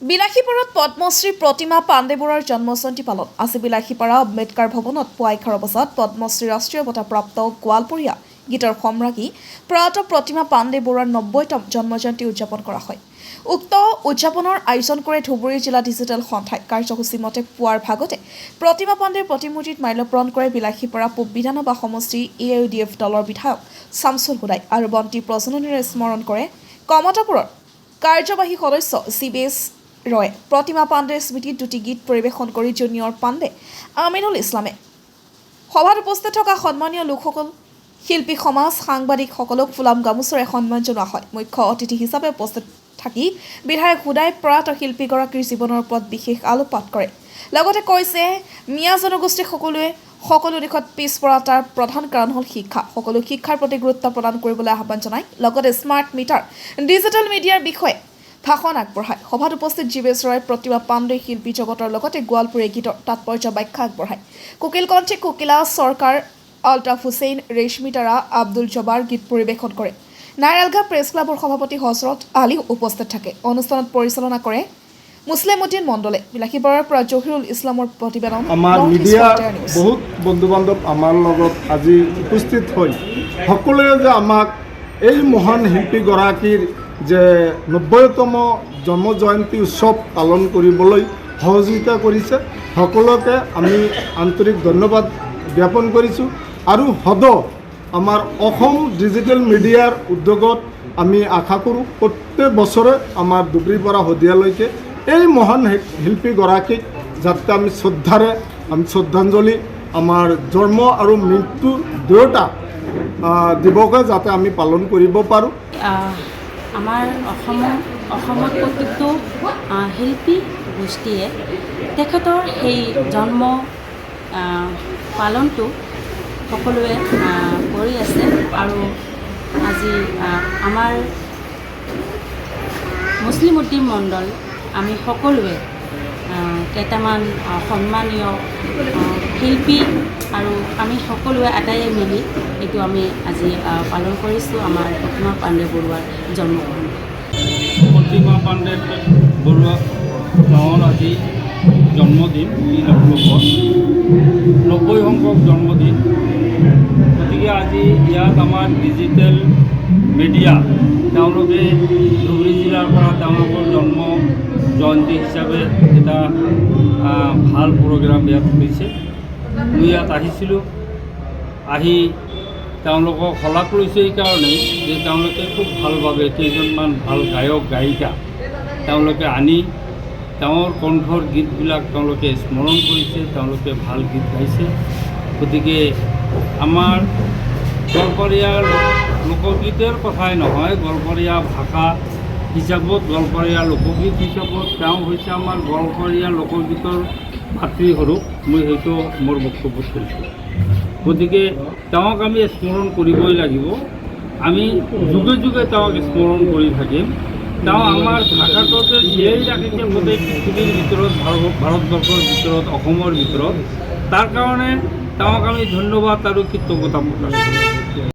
বিলাসীপাৰাত পদ্মশ্ৰী প্ৰতিমা পাণ্ডে বৰুৱাৰ জন্মজয়ন্তী পালন। আজি বিলাসীপাৰা আম্বেদকাৰ ভৱনত পুৱা 11 বজাত পদ্মশ্ৰী ৰাষ্ট্ৰীয় বঁটাপ্ৰাপ্ত গোৱালপৰীয়া গীতৰ সম্ৰাজ্ঞী প্ৰয়াত প্ৰতিমা পাণ্ডে বৰুৱাৰ 90তম জন্মজয়ন্তী উদযাপন কৰা হয়। উক্ত উদযাপনৰ আয়োজন কৰে ধুবুৰী জিলা ডিজিটেল সন্থাই। কাৰ্যসূচী মতে পুৱাৰ ভাগতে প্ৰতিমা পাণ্ডেৰ প্ৰতিমূৰ্তিত মাল্যৰ্পণ কৰে বিলাসীপাৰা পূব বিধানসভা সমষ্টি AUDF দলৰ বিধায়ক শামছুল হুদাই আৰু বন্তি প্ৰজ্বলনেৰে স্মৰণ কৰে কমতাপুৰৰ কাৰ্যবাহী সদস্য CBS ৰয়ে। প্ৰতিমা পাণ্ডেৰ স্মৃতিত দুটি গীত পৰিৱেশন কৰি জুনিয়ৰ পাণ্ডে, আমিনুল ইছলামে। সভাত উপস্থিত থকা সন্মানীয় লোকসকল, শিল্পী সমাজ, সাংবাদিকসকলক ফুলাম গামোচেৰে সন্মান জনোৱা হয়। মুখ্য অতিথি হিচাপে উপস্থিত থাকি বিধায়ক হুদাই প্ৰয়াত শিল্পীগৰাকীৰ জীৱনৰ ওপৰত বিশেষ আলোকপাত কৰে। লগতে কয় যে মিয়া জনগোষ্ঠী সকলো দিশত পিছপৰা তাৰ প্ৰধান কাৰণ হ'ল শিক্ষা। সকলো শিক্ষাৰ প্ৰতি গুৰুত্ব প্ৰদান কৰিবলৈ আহ্বান জনায়। লগতে স্মাৰ্ট মিটাৰ, ডিজিটেল মিডিয়াৰ বিষয়ে ভাষণ আগবঢ়ায়। সভাত উপস্থিত GBS ৰয় প্ৰতিমা পাণ্ডে শিল্পী জগতৰ লগতে গোৱালপৰীয়া গীতৰ তাৎপৰ্য ব্যাখ্যা আগবঢ়ায়। কোকিল কণ্ঠী কোকিলা চৰকাৰ, আলতাফ হুছেইন, ৰেশমী তাৰা, আব্দুল জব্বাৰ গীত পৰিৱেশন কৰে। নাৰায়লঘাট প্ৰেছ ক্লাবৰ সভাপতি হজৰত আলী উপস্থিত থাকে। অনুষ্ঠানত পৰিচালনা কৰে মুছলিম উদ্দিন মণ্ডলে। বিলাসীপাৰাৰ পৰা জহিৰুল ইছলামৰ প্ৰতিবেদন। আমাৰ মিডিয়া বহুত বন্ধু বান্ধৱ আমাৰ লগত আজি উপস্থিত হৈ সকলোৱে যে আমাক এই মহান শিল্পীগৰাকীৰ যে 90তম জন্ম জয়ন্তী উৎসৱ পালন কৰিবলৈ সহযোগিতা কৰিছে, সকলোকে আমি আন্তৰিক ধন্যবাদ জ্ঞাপন কৰিছোঁ। আৰু সদৌ আমাৰ অসম ডিজিটেল মিডিয়াৰ উদ্যোগত আমি আশা কৰোঁ প্ৰত্যেক বছৰে আমাৰ ধুবুৰীৰ পৰা শদিয়ালৈকে এই মহান শিল্পীগৰাকীক যাতে আমি শ্ৰদ্ধাঞ্জলি আমাৰ জন্ম আৰু মৃত্যুৰ দুয়োটা দিৱসে যাতে আমি পালন কৰিব পাৰোঁ। আমাৰ অসমত প্ৰত্যেকটো শিল্পী গোষ্ঠীয়ে তেখেতৰ সেই জন্ম পালনটো সকলোৱে কৰি আছে। আৰু আজি আমাৰ মুছলিম উদ্দিন মণ্ডল আমি সকলোৱে কেইটামান সন্মানীয় শিল্পী আৰু আমি সকলোৱে আটাইয়ে মিলি এইটো আমি আজি পালন কৰিছোঁ আমাৰ প্ৰতিমা পাণ্ডে বৰুৱাৰ জন্মদিন। প্ৰতিমা পাণ্ডে বৰুৱা গাঁৱৰ আজি জন্মদিন, 90 সংখ্যক জন্মদিন। গতিকে আজি ইয়াত আমাৰ ডিজিটেল মিডিয়া তেওঁলোকে ধুবুৰী জিলাৰ পৰা তেওঁলোকৰ জন্ম জয়ন্তী হিচাপে এটা ভাল প্ৰগ্ৰাম ইয়াত কৰিছে। মই ইয়াত আহিছিলোঁ, আহি তেওঁলোকক শলাগ লৈছোঁ এইকাৰণেই যে তেওঁলোকে খুব ভালভাৱে কেইজনমান ভাল গায়ক গায়িকা তেওঁলোকে আনি তেওঁৰ কণ্ঠৰ গীতবিলাক তেওঁলোকে স্মৰণ কৰিছে, তেওঁলোকে ভাল গীত গাইছে। গতিকে আমাৰ গোৱালপৰীয়া লোকগীতৰ কথাই নহয়, গোৱালপৰীয়া ভাষা হিচাপত, গোৱালপৰীয়া লোকগীত হিচাপত তেওঁ হৈছে আমাৰ গোৱালপৰীয়া লোকগীতৰ ভাতৃস্বৰূপ। মই সেইটো মোৰ বক্তব্যত কৈছোঁ। গতিকে তেওঁক আমি স্মৰণ কৰিবই লাগিব। আমি যুগে যুগে তেওঁক স্মৰণ কৰি থাকিম। তেওঁ আমাৰ ভাষাটোতে জীয়াই ৰাখিছে গোটেই পৃথিৱীৰ ভিতৰত, ভাৰতবৰ্ষৰ ভিতৰত, অসমৰ ভিতৰত। তাৰ কাৰণে তেওঁক আমি ধন্যবাদ আৰু কৃতজ্ঞতা প্ৰকাশ কৰোঁ।